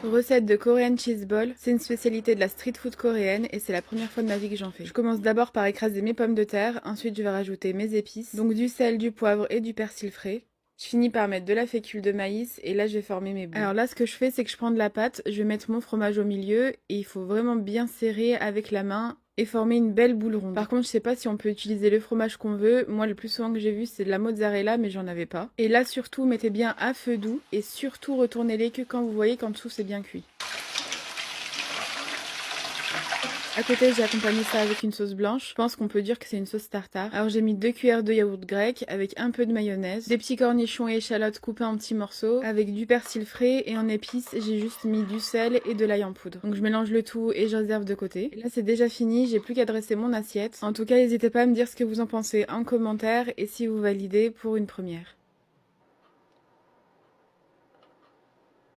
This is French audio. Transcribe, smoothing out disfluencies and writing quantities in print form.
Recette de Korean Cheese Ball, c'est une spécialité de la street food coréenne et c'est la première fois de ma vie que j'en fais. Je commence d'abord par écraser mes pommes de terre, ensuite je vais rajouter mes épices, donc du sel, du poivre et du persil frais. Je finis par mettre de la fécule de maïs et là je vais former mes boules. Alors là ce que je fais c'est que je prends de la pâte, je vais mettre mon fromage au milieu et il faut vraiment bien serrer avec la main et former une belle boule ronde. Par contre, je sais pas si on peut utiliser le fromage qu'on veut. Moi, le plus souvent que j'ai vu, c'est de la mozzarella, mais j'en avais pas. Et là, surtout, mettez bien à feu doux et surtout retournez-les que quand vous voyez qu'en dessous c'est bien cuit. À côté, j'ai accompagné ça avec une sauce blanche. Je pense qu'on peut dire que c'est une sauce tartare. Alors j'ai mis 2 cuillères de yaourt grec avec un peu de mayonnaise, des petits cornichons et échalotes coupés en petits morceaux, avec du persil frais et en épices, j'ai juste mis du sel et de l'ail en poudre. Donc je mélange le tout et je réserve de côté. Et là c'est déjà fini, j'ai plus qu'à dresser mon assiette. En tout cas, n'hésitez pas à me dire ce que vous en pensez en commentaire et si vous validez pour une première.